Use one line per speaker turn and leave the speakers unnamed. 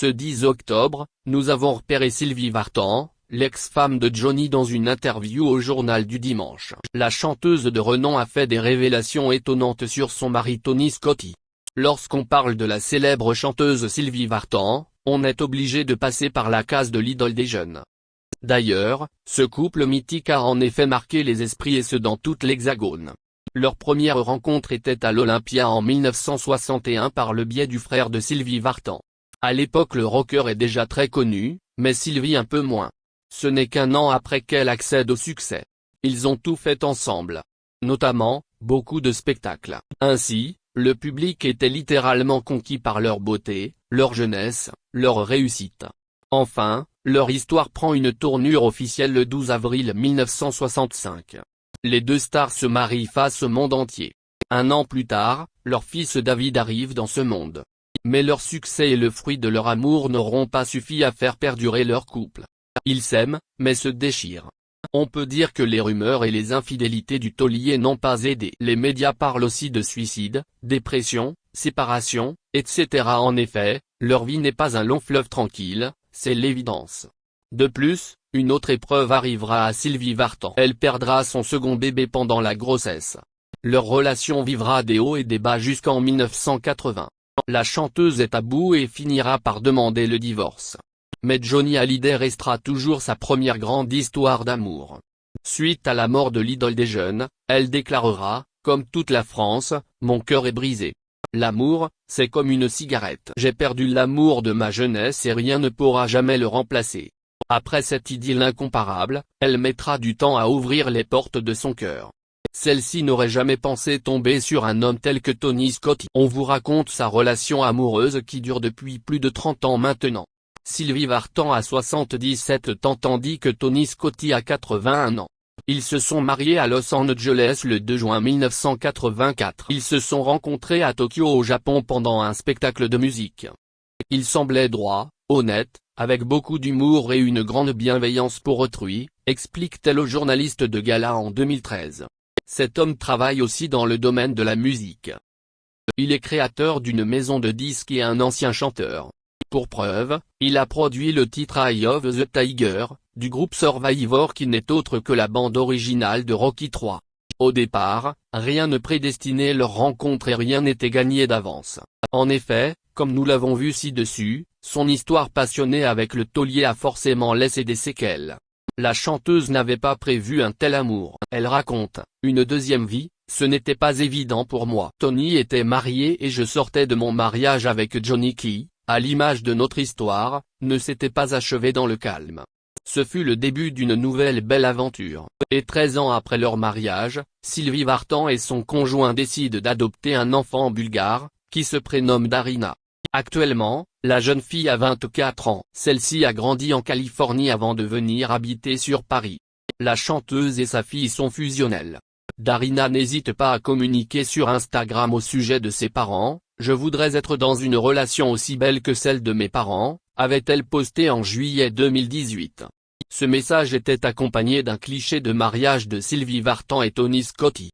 Ce 10 octobre, nous avons repéré Sylvie Vartan, l'ex-femme de Johnny dans une interview au journal du dimanche. La chanteuse de renom a fait des révélations étonnantes sur son mari Tony Scotti. Lorsqu'on parle de la célèbre chanteuse Sylvie Vartan, on est obligé de passer par la case de l'idole des jeunes. D'ailleurs, ce couple mythique a en effet marqué les esprits et ce dans toute l'Hexagone. Leur première rencontre était à l'Olympia en 1961 par le biais du frère de Sylvie Vartan. À l'époque le rocker est déjà très connu, mais Sylvie un peu moins. Ce n'est qu'un an après qu'elle accède au succès. Ils ont tout fait ensemble. Notamment, beaucoup de spectacles. Ainsi, le public était littéralement conquis par leur beauté, leur jeunesse, leur réussite. Enfin, leur histoire prend une tournure officielle le 12 avril 1965. Les deux stars se marient face au monde entier. Un an plus tard, leur fils David arrive dans ce monde. Mais leur succès et le fruit de leur amour n'auront pas suffi à faire perdurer leur couple. Ils s'aiment, mais se déchirent. On peut dire que les rumeurs et les infidélités du taulier n'ont pas aidé. Les médias parlent aussi de suicide, dépression, séparation, etc. En effet, leur vie n'est pas un long fleuve tranquille, c'est l'évidence. De plus, une autre épreuve arrivera à Sylvie Vartan. Elle perdra son second bébé pendant la grossesse. Leur relation vivra des hauts et des bas jusqu'en 1980. La chanteuse est à bout et finira par demander le divorce. Mais Johnny Hallyday restera toujours sa première grande histoire d'amour. Suite à la mort de l'idole des jeunes, elle déclarera, comme toute la France, « Mon cœur est brisé. L'amour, c'est comme une cigarette. J'ai perdu l'amour de ma jeunesse et rien ne pourra jamais le remplacer. » Après cette idylle incomparable, elle mettra du temps à ouvrir les portes de son cœur. Celle-ci n'aurait jamais pensé tomber sur un homme tel que Tony Scotti. On vous raconte sa relation amoureuse qui dure depuis plus de 30 ans maintenant. Sylvie Vartan a 77 ans tandis que Tony Scotti a 81 ans. Ils se sont mariés à Los Angeles le 2 juin 1984. Ils se sont rencontrés à Tokyo au Japon pendant un spectacle de musique. Il semblait droit, honnête, avec beaucoup d'humour et une grande bienveillance pour autrui, explique-t-elle au journaliste de gala en 2013. Cet homme travaille aussi dans le domaine de la musique. Il est créateur d'une maison de disques et un ancien chanteur. Pour preuve, il a produit le titre Eye of the Tiger, du groupe Survivor qui n'est autre que la bande originale de Rocky III. Au départ, rien ne prédestinait leur rencontre et rien n'était gagné d'avance. En effet, comme nous l'avons vu ci-dessus, son histoire passionnée avec le taulier a forcément laissé des séquelles. La chanteuse n'avait pas prévu un tel amour. Elle raconte, « Une deuxième vie, ce n'était pas évident pour moi. Tony était marié et je sortais de mon mariage avec Johnny qui, à l'image de notre histoire, ne s'était pas achevé dans le calme. Ce fut le début d'une nouvelle belle aventure. Et 13 ans après leur mariage, Sylvie Vartan et son conjoint décident d'adopter un enfant bulgare, qui se prénomme Darina. Actuellement, la jeune fille a 24 ans. Celle-ci a grandi en Californie avant de venir habiter sur Paris. La chanteuse et sa fille sont fusionnelles. Darina n'hésite pas à communiquer sur Instagram au sujet de ses parents. « Je voudrais être dans une relation aussi belle que celle de mes parents », avait-elle posté en juillet 2018. Ce message était accompagné d'un cliché de mariage de Sylvie Vartan et Tony Scotti.